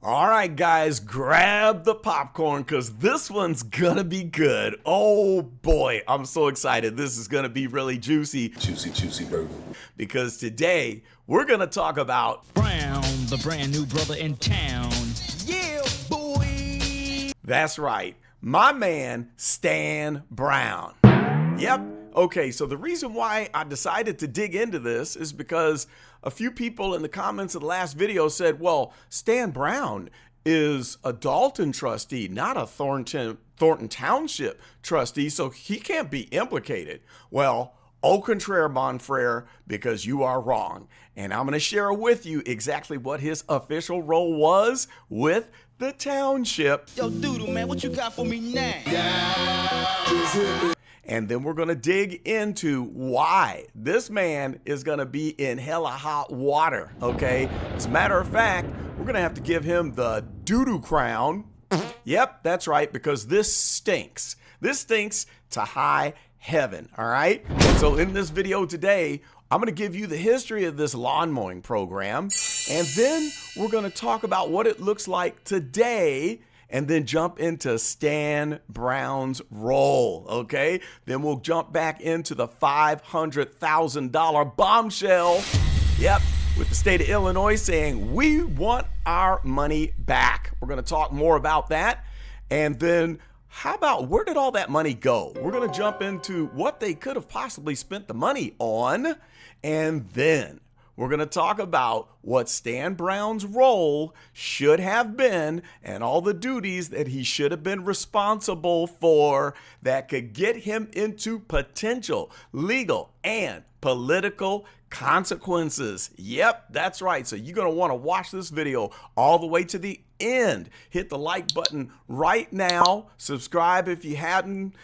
All right, guys, grab the popcorn because this one's gonna be good. Oh boy, I'm so excited. This is gonna be really juicy. Juicy burger. Because today we're gonna talk about Brown, the brand new brother in town. Yeah, boy. That's right, my man, Stan Brown. Yep. Okay, so the reason why I decided to dig into this is because a few people in the comments of the last video said, well, Stan Brown is a Dolton trustee, not a Thornton Township trustee, so he can't be implicated. Well, au contraire, mon frere, because you are wrong. And I'm going to share with you exactly what his official role was with the township. Yo, Doodle, man, what you got for me now? And then we're going to dig into why this man is going to be in hella hot water, okay? As a matter of fact, we're going to have to give him the doo-doo crown. Yep, that's right, because this stinks. This stinks to high heaven, all right? So in this video today, I'm going to give you the history of this lawn mowing program, and then we're going to talk about what it looks like today, and then jump into Stan Brown's role, okay? Then we'll jump back into the $500,000 bombshell. Yep, with the state of Illinois saying, we want our money back. We're gonna talk more about that. And then how about where did all that money go? We're gonna jump into what they could have possibly spent the money on. And then we're going to talk about what Stan Brown's role should have been and all the duties that he should have been responsible for that could get him into potential legal and political consequences. Yep, that's right. So you're going to want to watch this video all the way to the end. Hit the like button right now. Subscribe if you hadn't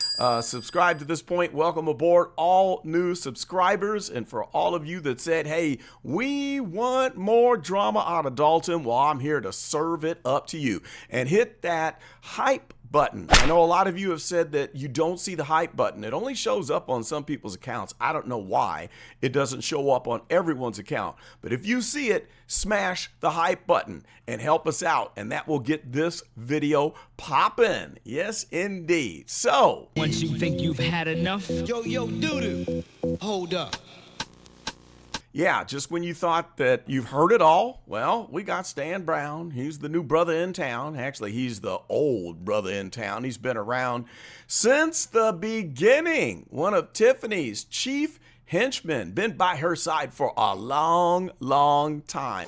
subscribed to this point. Welcome aboard all new subscribers. And for all of you that said, hey, we want more drama out of Dolton, well, I'm here to serve it up to you. And hit that hype button. I know a lot of you have said that you don't see the hype button. It only shows up on some people's accounts. I don't know why it doesn't show up on everyone's account. But if you see it, smash the hype button and help us out. And that will get this video popping. Yes, indeed. So, Once you think you've had enough, yo, Doodle, hold up. yeah, just when you thought that you've heard it all, well, we got Stan Brown. He's the new brother in town. Actually, he's the old brother in town. He's been around since the beginning. One of Tiffany's chief henchmen. Been by her side for a long, long time.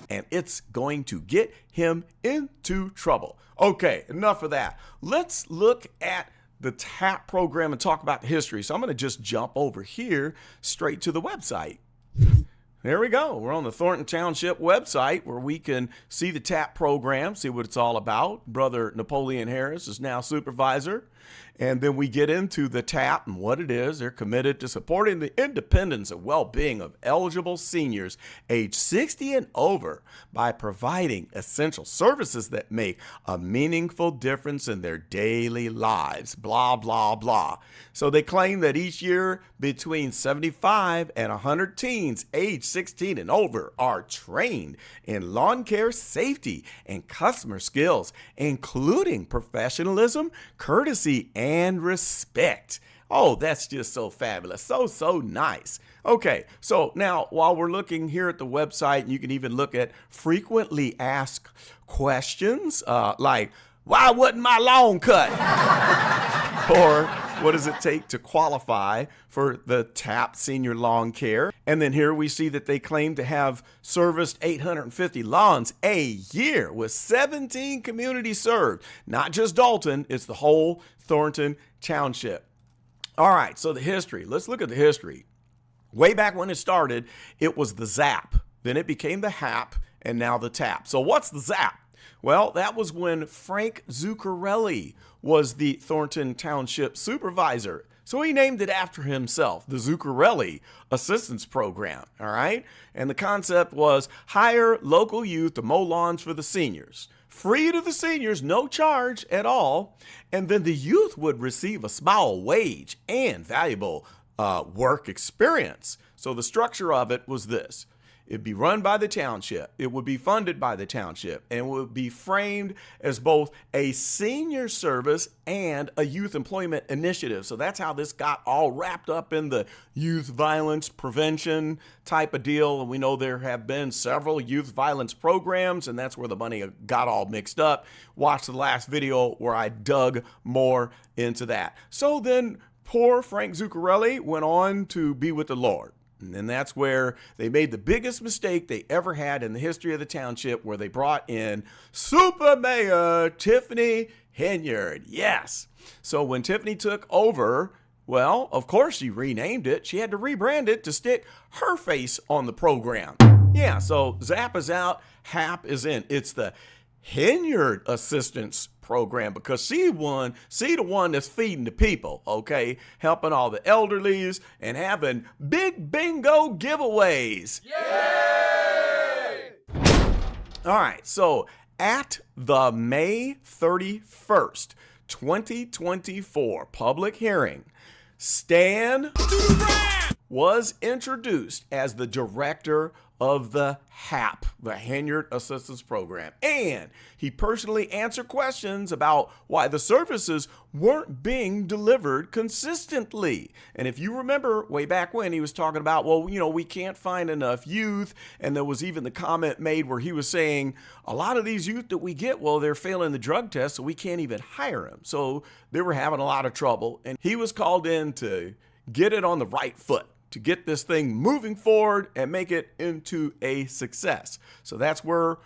And it's going to get him into trouble. Okay, enough of that. Let's look at the TAP program and talk about the history. So I'm going to just jump over here straight to the website. There we go. We're on the Thornton Township website where we can see the TAP program, see what it's all about. Brother Napoleon Harris is now supervisor. And then we get into the TAP and what it is. They're committed to supporting the independence and well-being of eligible seniors age 60 and over by providing essential services that make a meaningful difference in their daily lives. Blah, blah, blah. So they claim that each year between 75 and 100 teens age 16 and over are trained in lawn care safety and customer skills, including professionalism, courtesy, and respect. Oh, that's just so fabulous. So nice. Okay, so now while we're looking here at the website, you can even look at frequently asked questions like, why wasn't my lawn cut? Or what does it take to qualify for the TAP Senior Lawn Care? And then here we see that they claim to have serviced 850 lawns a year with 17 communities served. Not just Dolton, it's the whole Thornton Township. All right, so the history. Let's look at the history. Way back when it started, it was the ZAP. Then it became the HAP, and now the TAP. So what's the ZAP? Well, that was when Frank Zuccarelli was the Thornton Township supervisor. So he named it after himself, the Zuccarelli Assistance Program, all right? And the concept was hire local youth to mow lawns for the seniors. Free to the seniors, no charge at all. And then the youth would receive a small wage and valuable work experience. So the structure of it was this. It'd be run by the township. It would be funded by the township, and it would be framed as both a senior service and a youth employment initiative. So that's how this got all wrapped up in the youth violence prevention type of deal. And we know there have been several youth violence programs, and that's where the money got all mixed up. Watch the last video where I dug more into that. So then poor Frank Zuccarelli went on to be with the Lord. And that's where they made the biggest mistake they ever had in the history of the township, where they brought in Super Mayor Tiffany Henyard. Yes. So when Tiffany took over, well, of course she renamed it. She had to rebrand it to stick her face on the program. Yeah, so ZAP is out, HAP is in. It's the Henyard Assistance Program, because she the one that's feeding the people, okay? Helping all the elderlies and having big bingo giveaways. Yay! All right, so at the May 31st, 2024 public hearing, Stan was introduced as the director of the HAP, the Henyard Assistance Program. And he personally answered questions about why the services weren't being delivered consistently. And if you remember way back when, he was talking about, well, we can't find enough youth. And there was even the comment made where he was saying, a lot of these youth that we get, well, they're failing the drug test, so we can't even hire them. So they were having a lot of trouble. And he was called in to get it on the right foot, to get this thing moving forward and make it into a success. So that's where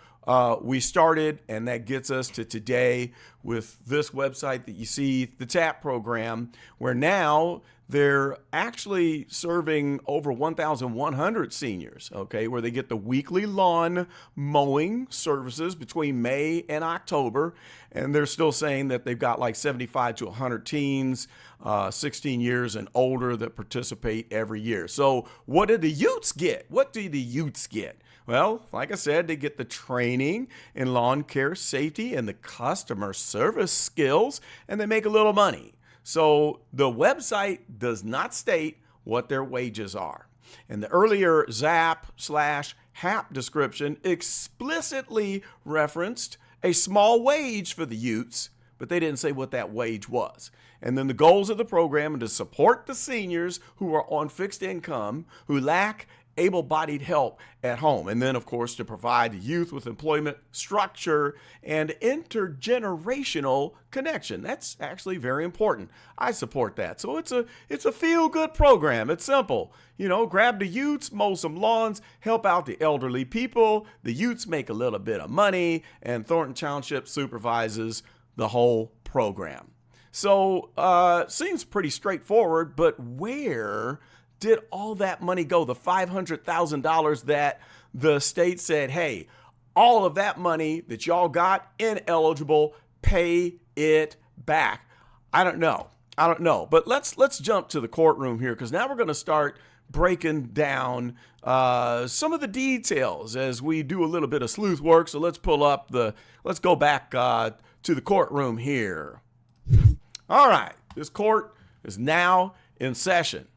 we started, and that gets us to today with this website that you see, the TAP program, where now they're actually serving over 1,100 seniors, okay, where they get the weekly lawn mowing services between May and October. And they're still saying that they've got like 75 to 100 teens, 16 years and older, that participate every year. So what do the youths get? What do the youths get? Well, like I said, they get the training in lawn care safety and the customer service skills, and they make a little money. So the website does not state what their wages are. And the earlier ZAP/HAP description explicitly referenced a small wage for the youths, but they didn't say what that wage was. And then the goals of the program are to support the seniors who are on fixed income, who lack able-bodied help at home. And then, of course, to provide the youth with employment, structure, and intergenerational connection. That's actually very important. I support that. So it's a feel-good program. It's simple. Grab the youths, mow some lawns, help out the elderly people. The youths make a little bit of money, and Thornton Township supervises the whole program. So seems pretty straightforward, but where did all that money go? The $500,000 that the state said, hey, all of that money that y'all got, ineligible, pay it back. I don't know. But let's jump to the courtroom here, because now we're going to start breaking down some of the details as we do a little bit of sleuth work. So let's go back to the courtroom here. All right, this court is now in session.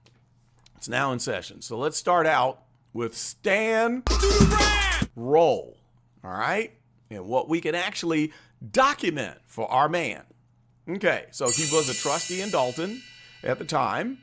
It's now in session. So let's start out with Stan roll. All right. And what we can actually document for our man. Okay. So he was a trustee in Dolton at the time.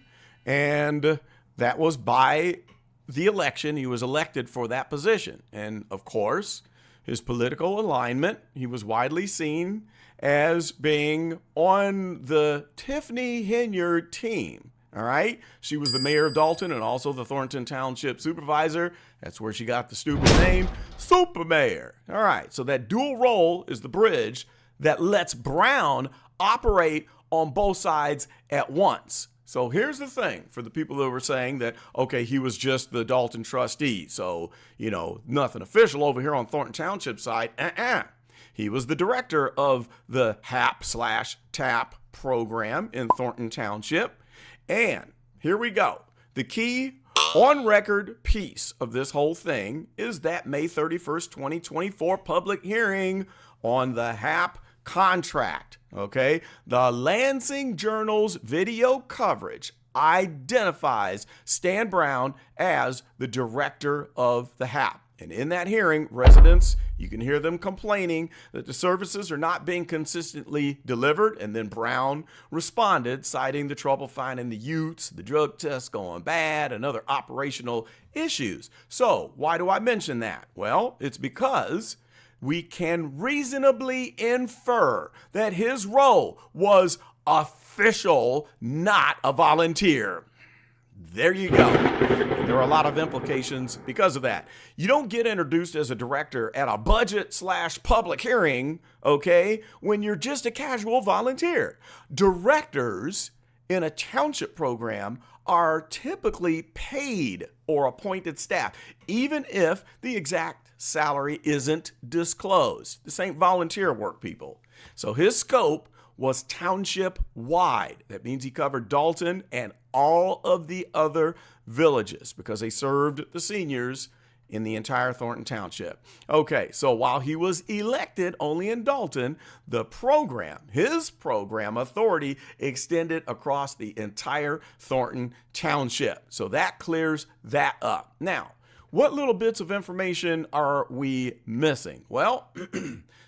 And that was by the election. He was elected for that position. And of course, his political alignment, he was widely seen as being on the Tiffany Henyard team. All right. She was the mayor of Dolton and also the Thornton Township supervisor. That's where she got the stupid name, Super Mayor. All right. So that dual role is the bridge that lets Brown operate on both sides at once. So here's the thing for the people that were saying that, okay, he was just the Dolton trustee. So, nothing official over here on Thornton Township side. He was the director of the HAP/TAP program in Thornton Township. And here we go. The key on record piece of this whole thing is that May 31st, 2024 public hearing on the HAP contract. Okay. The Lansing Journal's video coverage identifies Stan Brown as the director of the HAP. And in that hearing, residents, you can hear them complaining that the services are not being consistently delivered. And then Brown responded, citing the trouble finding the utes, the drug tests going bad, and other operational issues. So why do I mention that? Well, it's because we can reasonably infer that his role was official, not a volunteer. There you go. And there are a lot of implications because of that. You don't get introduced as a director at a budget/public hearing, okay, when you're just a casual volunteer. Directors in a township program are typically paid or appointed staff, even if the exact salary isn't disclosed. This ain't volunteer work, people. So his scope was township-wide. That means he covered Dolton and all of the other villages because they served the seniors in the entire Thornton Township. Okay, so while he was elected only in Dolton, his program authority extended across the entire Thornton Township. So that clears that up. Now, what little bits of information are we missing? Well,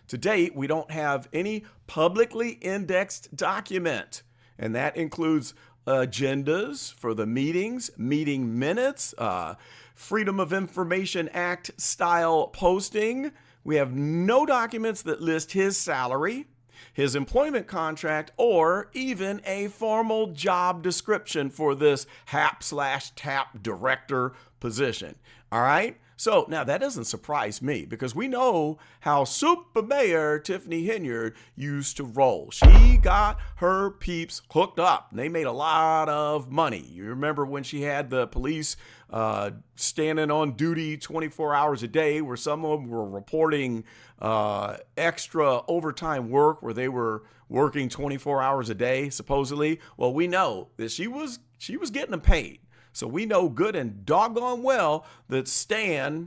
to date, we don't have any publicly indexed document, and that includes agendas for the meetings, meeting minutes, Freedom of Information Act style posting. We have no documents that list his salary, his employment contract, or even a formal job description for this HAP/TAP director position. All right? So now that doesn't surprise me because we know how Super Mayor Tiffany Henyard used to roll. She got her peeps hooked up. They made a lot of money. You remember when she had the police standing on duty 24 hours a day, where some of them were reporting extra overtime work where they were working 24 hours a day, supposedly. Well, we know that she was getting them paid. So we know good and doggone well that Stan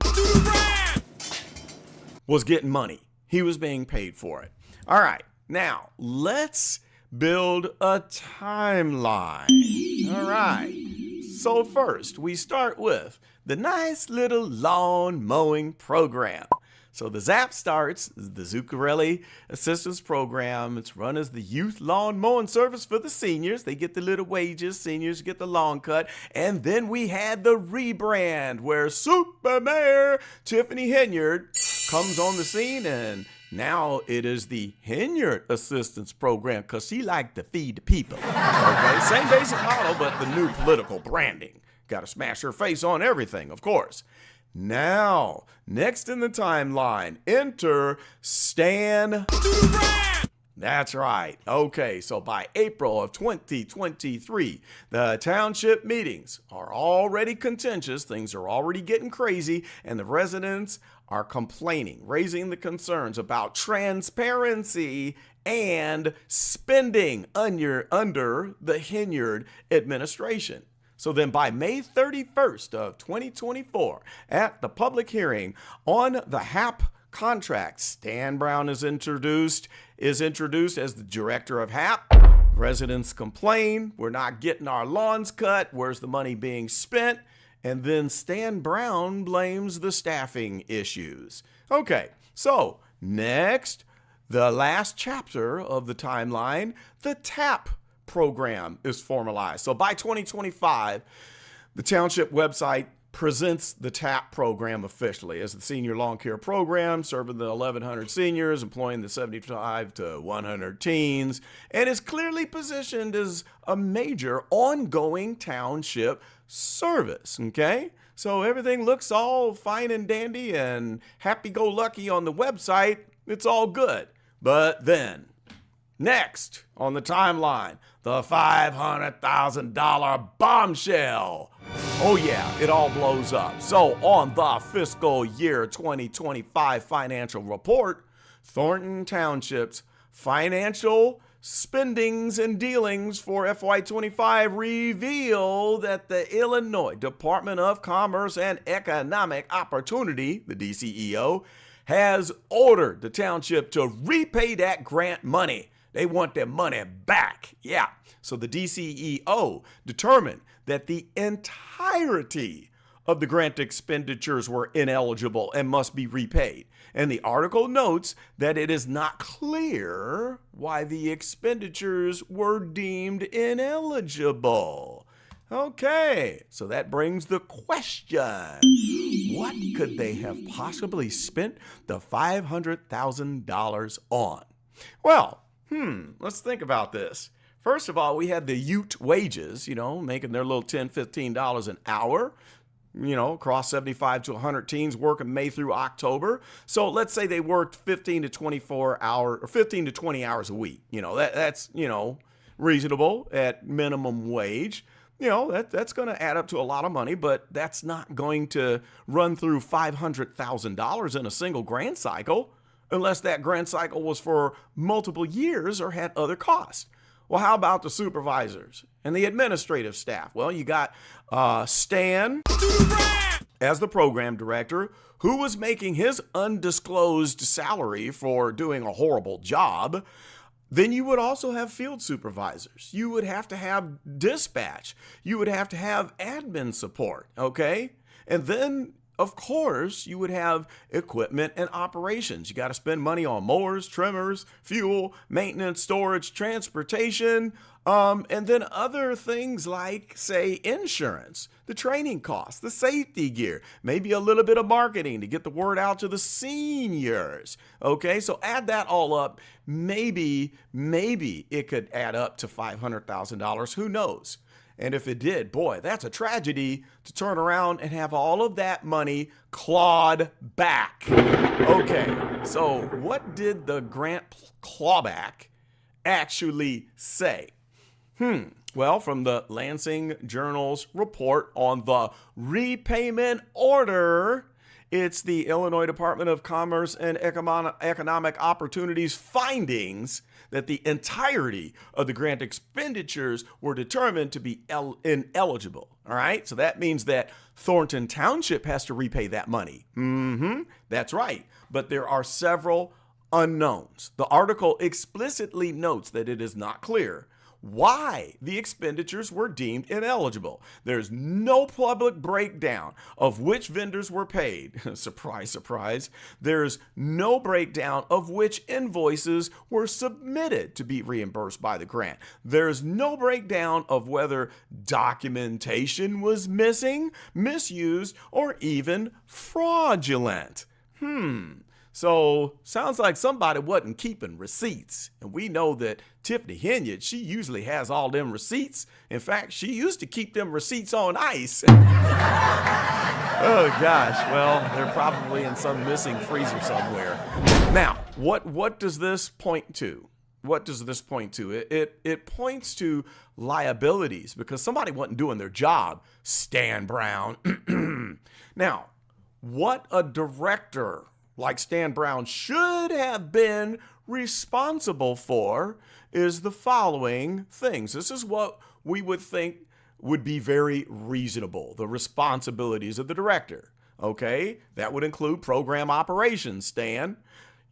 was getting money. He was being paid for it. All right, now let's build a timeline. All right, so first we start with the nice little lawn mowing program. So the ZAP starts, the Zuccarelli Assistance Program. It's run as the Youth Lawn Mowing Service for the seniors. They get the little wages, seniors get the lawn cut. And then we had the rebrand where Super Mayor Tiffany Henyard comes on the scene, and now it is the Henyard Assistance Program because she liked to feed the people. Okay, same basic model, but the new political branding. Got to smash her face on everything, of course. Now, next in the timeline, enter Stan. That's right. Okay, so by April of 2023, the township meetings are already contentious. Things are already getting crazy, and the residents are complaining, raising the concerns about transparency and spending under the Henyard administration. So then by May 31st of 2024, at the public hearing on the HAP contract, Stan Brown is introduced as the director of HAP. Residents complain, we're not getting our lawns cut, where's the money being spent? And then Stan Brown blames the staffing issues. Okay, so next, the last chapter of the timeline, the TAP program is formalized. So by 2025, the township website presents the TAP program officially as the senior lawn care program, serving the 1,100 seniors, employing the 75 to 100 teens, and is clearly positioned as a major ongoing township service. Okay, so everything looks all fine and dandy and happy-go-lucky on the website. It's all good. But then, next on the timeline, the $500,000 bombshell. Oh yeah, it all blows up. So on the fiscal year 2025 financial report, Thornton Township's financial spendings and dealings for FY25 reveal that the Illinois Department of Commerce and Economic Opportunity, the DCEO, has ordered the township to repay that grant money. They want their money back. Yeah. So the DCEO determined that the entirety of the grant expenditures were ineligible and must be repaid. And the article notes that it is not clear why the expenditures were deemed ineligible. Okay, so that brings the question. What could they have possibly spent the $500,000 on? Well, let's think about this. First of all, we had the Ute wages, making their little $10, $15 an hour, across 75 to 100 teams working May through October. So let's say they worked 15 to 24 hours or 15 to 20 hours a week. That's reasonable at minimum wage. That's going to add up to a lot of money, but that's not going to run through $500,000 in a single grant cycle unless that grant cycle was for multiple years or had other costs. Well, how about the supervisors and the administrative staff? Well, you got Stan as the program director, who was making his undisclosed salary for doing a horrible job. Then you would also have field supervisors. You would have to have dispatch. You would have to have admin support, okay? And then, of course, you would have equipment and operations. You got to spend money on mowers, trimmers, fuel, maintenance, storage, transportation, and then other things like, say, insurance, the training costs, the safety gear, maybe a little bit of marketing to get the word out to the seniors. Okay, so add that all up. Maybe it could add up to $500,000. Who knows? And if it did, boy, that's a tragedy to turn around and have all of that money clawed back. Okay, so what did the grant clawback actually say? Well, from the Lansing Journal's report on the repayment order, it's the Illinois Department of Commerce and Economic Opportunities findings that the entirety of the grant expenditures were determined to be ineligible. All right, so that means that Thornton Township has to repay that money. That's right, but there are several unknowns. The article explicitly notes that it is not clear why the expenditures were deemed ineligible. There's no public breakdown of which vendors were paid. Surprise, surprise. There's no breakdown of which invoices were submitted to be reimbursed by the grant. There's no breakdown of whether documentation was missing, misused, or even fraudulent. So sounds like somebody wasn't keeping receipts. And we know that Tiffany Henyard, she usually has all them receipts. In fact, she used to keep them receipts on ice. Oh gosh, well, they're probably in some missing freezer somewhere. Now, what does this point to? What does this point to? It points to liabilities because somebody wasn't doing their job, Stan Brown. Now, what a director like Stan Brown should have been responsible for is the following things. This is what we would think would be very reasonable, the responsibilities of the director. Okay, that would include program operations, Stan.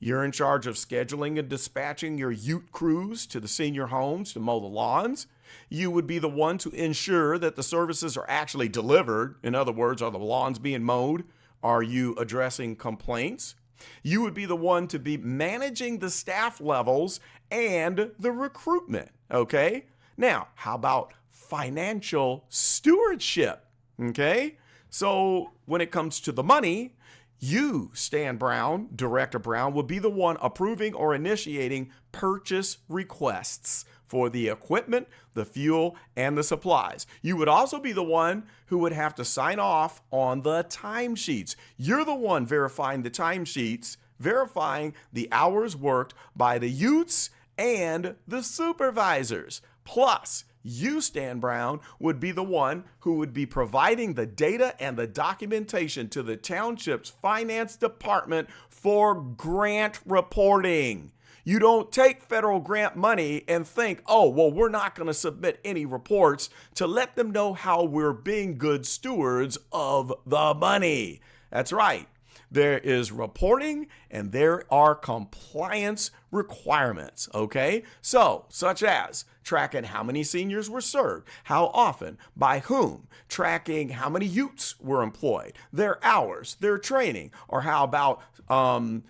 You're in charge of scheduling and dispatching your Ute crews to the senior homes to mow the lawns. You would be the one to ensure that the services are actually delivered. In other words, are the lawns being mowed? Are you addressing complaints? You would be the one to be managing the staff levels and the recruitment, okay? Now, how about financial stewardship, okay? So when it comes to the money, you, Stan Brown, Director Brown, would be the one approving or initiating purchase requests for the equipment, the fuel, and the supplies. You would also be the one who would have to sign off on the timesheets. You're the one verifying the timesheets, verifying the hours worked by the Utes and the supervisors. Plus, you, Stan Brown, would be the one who would be providing the data and the documentation to the township's finance department for grant reporting. You don't take federal grant money and think, oh, well, we're not going to submit any reports to let them know how we're being good stewards of the money. That's right. There is reporting and there are compliance requirements, okay? So, such as tracking how many seniors were served, how often, by whom, tracking how many youths were employed, their hours, their training, or how about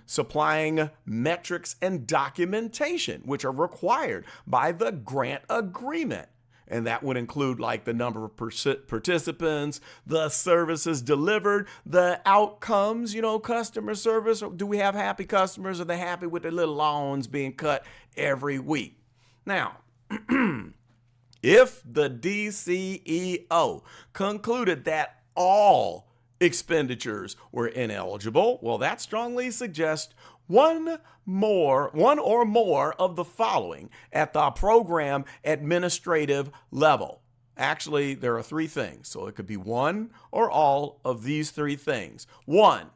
supplying metrics and documentation, which are required by the grant agreement. And that would include like the number of participants, the services delivered, the outcomes, customer service. Do we have happy customers? Are they happy with their little lawns being cut every week? Now, if the DCEO concluded that all expenditures were ineligible, well, that strongly suggests one or more of the following at the program administrative level. Actually, there are three things, so it could be one or all of these three things. One,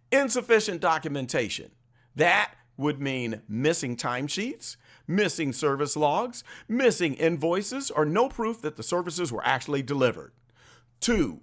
insufficient documentation. That would mean missing timesheets, missing service logs, missing invoices, or no proof that the services were actually delivered. Two,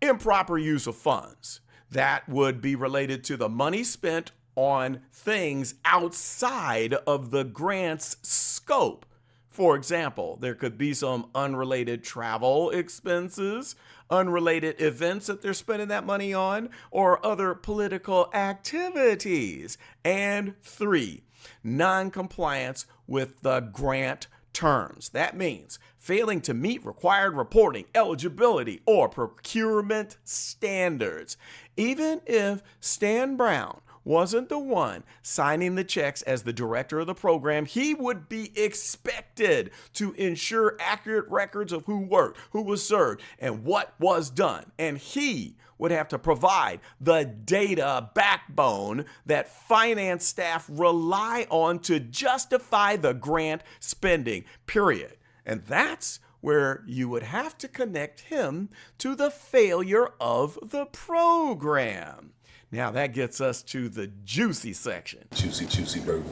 improper use of funds. That would be related to the money spent on things outside of the grant's scope. For example, there could be some unrelated travel expenses, unrelated events that they're spending that money on, or other political activities. And three, non-compliance with the grant terms. That means failing to meet required reporting, eligibility, or procurement standards. Even if Stan Brown wasn't the one signing the checks as the director of the program, he would be expected to ensure accurate records of who worked, who was served, and what was done. And he would have to provide the data backbone that finance staff rely on to justify the grant spending, period. And that's where you would have to connect him to the failure of the program. Now that gets us to the juicy section. Juicy burger.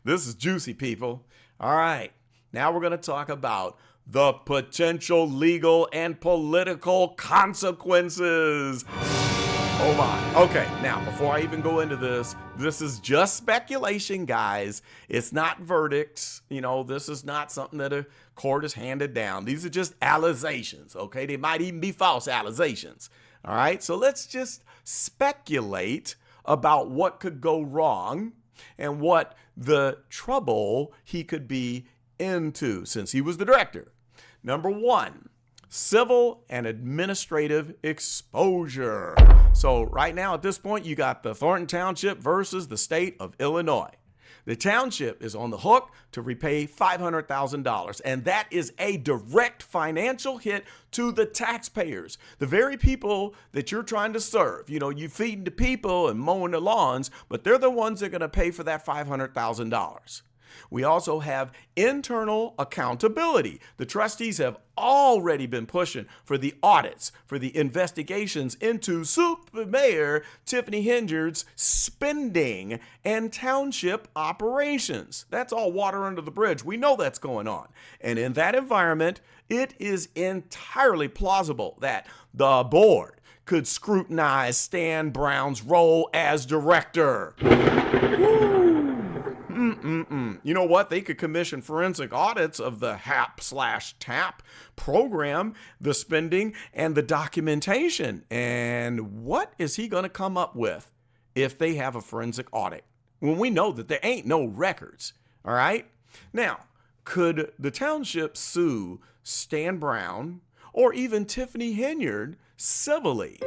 This is juicy, people. All right, now we're going to talk about the potential legal and political consequences. Oh my. Okay, now before I even go into this is just speculation, guys. It's not verdicts. This is not something that a court has handed down. These are just allegations, okay? They might even be false allegations. All right, so let's just speculate about what could go wrong and what the trouble he could be into since he was the director. Number one, civil and administrative exposure. So right now at this point, you got the Thornton Township versus the state of Illinois. The township is on the hook to repay $500,000, and that is a direct financial hit to the taxpayers, the very people that you're trying to serve. You feeding the people and mowing the lawns, but they're the ones that are going to pay for that $500,000. We also have internal accountability. The trustees have already been pushing for the audits, for the investigations into Super Mayor Tiffany Henyard's spending and township operations. That's all water under the bridge. We know that's going on. And in that environment, it is entirely plausible that the board could scrutinize Stan Brown's role as director. You know what? They could commission forensic audits of the HAP/TAP program, the spending, and the documentation. And what is he going to come up with if they have a forensic audit when we know that there ain't no records? All right. Now, could the township sue Stan Brown or even Tiffany Henyard civilly?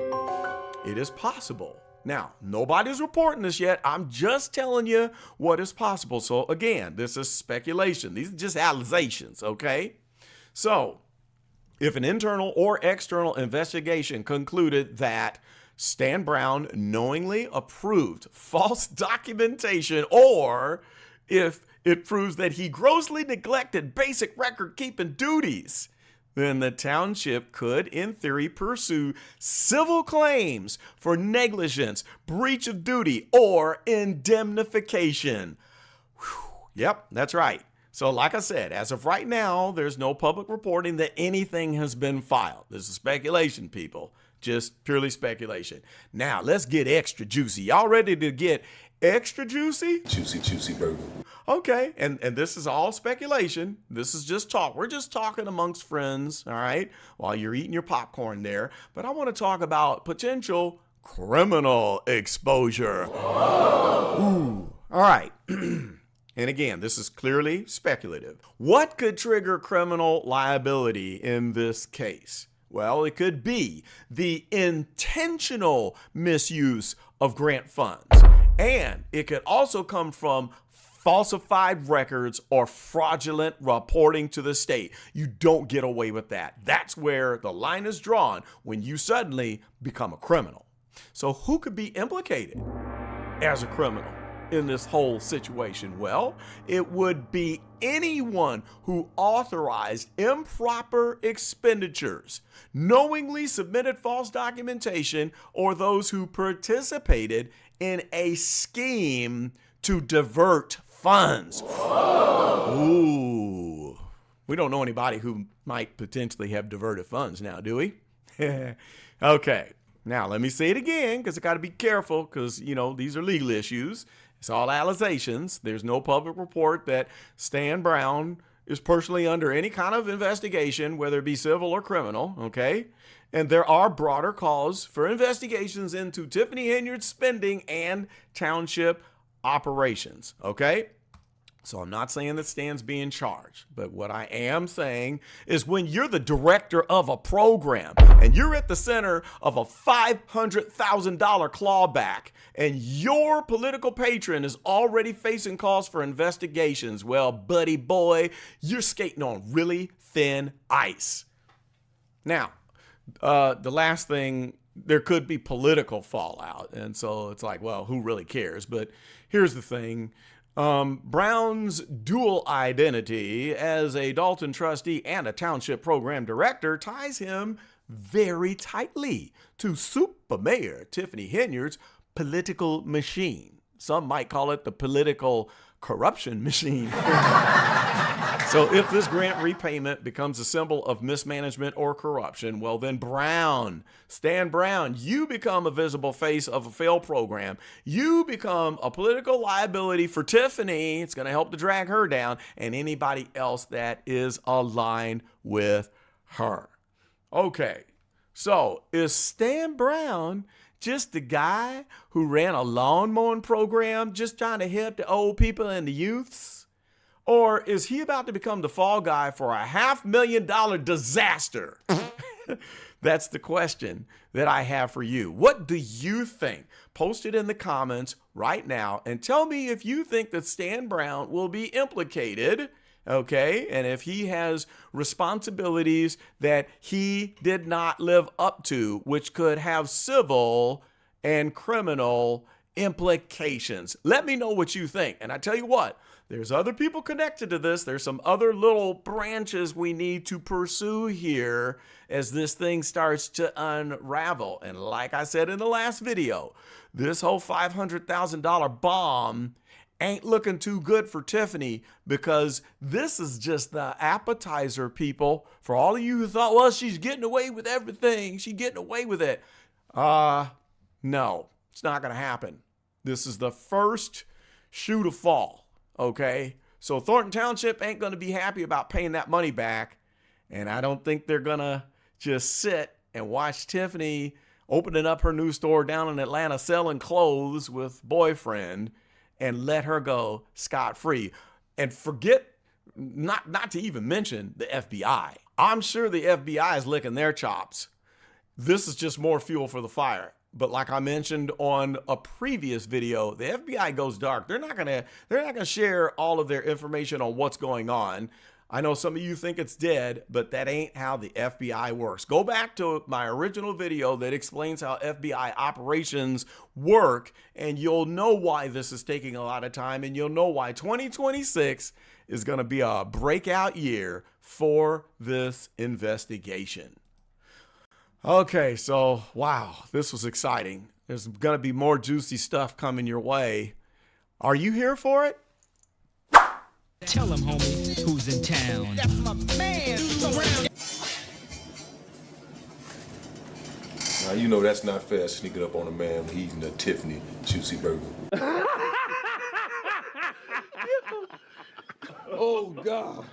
It is possible. Now, nobody's reporting this yet. I'm just telling you what is possible. So again, this is speculation. These are just allegations, okay? So if an internal or external investigation concluded that Stan Brown knowingly approved false documentation, or if it proves that he grossly neglected basic record-keeping duties, then the township could, in theory, pursue civil claims for negligence, breach of duty, or indemnification. Whew. Yep, that's right. So like I said, as of right now, there's no public reporting that anything has been filed. This is speculation, people. Just purely speculation. Now, let's get extra juicy. Y'all ready to get extra juicy? Juicy, juicy burger. Okay, and this is all speculation. This is just talk. We're just talking amongst friends, all right, while you're eating your popcorn there. But I want to talk about potential criminal exposure. Ooh, all right. And again, this is clearly speculative. What could trigger criminal liability in this case? Well, it could be the intentional misuse of grant funds. And it could also come from falsified records or fraudulent reporting to the state. You don't get away with that. That's where the line is drawn when you suddenly become a criminal. So who could be implicated as a criminal in this whole situation? Well, it would be anyone who authorized improper expenditures, knowingly submitted false documentation, or those who participated in a scheme to divert funds. Ooh. We don't know anybody who might potentially have diverted funds now, do we? Okay. Now, let me say it again, because I got to be careful, because, these are legal issues. It's all allegations. There's no public report that Stan Brown is personally under any kind of investigation, whether it be civil or criminal, okay? And there are broader calls for investigations into Tiffany Henyard's spending and township operations, okay? So I'm not saying that Stan's being charged, but what I am saying is when you're the director of a program and you're at the center of a $500,000 clawback and your political patron is already facing calls for investigations, well, buddy boy, you're skating on really thin ice. Now, the last thing, there could be political fallout. And so it's like, well, who really cares? But here's the thing. Brown's dual identity as a Dolton trustee and a township program director ties him very tightly to Super Mayor Tiffany Henyard's political machine. Some might call it the political corruption machine. So if this grant repayment becomes a symbol of mismanagement or corruption, well then Stan Brown, you become a visible face of a failed program. You become a political liability for Tiffany. It's going to help to drag her down and anybody else that is aligned with her. Okay, so is Stan Brown just the guy who ran a lawn mowing program just trying to help the old people and the youths? Or is he about to become the fall guy for a $500,000 disaster? That's the question that I have for you. What do you think? Post it in the comments right now and tell me if you think that Stan Brown will be implicated, okay? And if he has responsibilities that he did not live up to, which could have civil and criminal implications. Let me know what you think. And I tell you what, there's other people connected to this. There's some other little branches we need to pursue here as this thing starts to unravel. And like I said in the last video, this whole $500,000 bomb ain't looking too good for Tiffany, because this is just the appetizer, people, for all of you who thought, well, she's getting away with everything. She's getting away with it. No, it's not going to happen. This is the first shoe to fall. Okay, so Thornton Township ain't going to be happy about paying that money back. And I don't think they're going to just sit and watch Tiffany opening up her new store down in Atlanta selling clothes with boyfriend and let her go scot-free. And forget, not to even mention the FBI. I'm sure the FBI is licking their chops. This is just more fuel for the fire. But like I mentioned on a previous video, the FBI goes dark. They're not gonna share all of their information on what's going on. I know some of you think it's dead, but that ain't how the FBI works. Go back to my original video that explains how FBI operations work, and you'll know why this is taking a lot of time, and you'll know why 2026 is gonna be a breakout year for this investigation. Okay, so wow, this was exciting. There's going to be more juicy stuff coming your way. Are you here for it? Tell him, homie, who's in town. That's my man. Now, you know that's not fair, sneaking up on a man when he's eating a Tiffany juicy burger. Oh, God.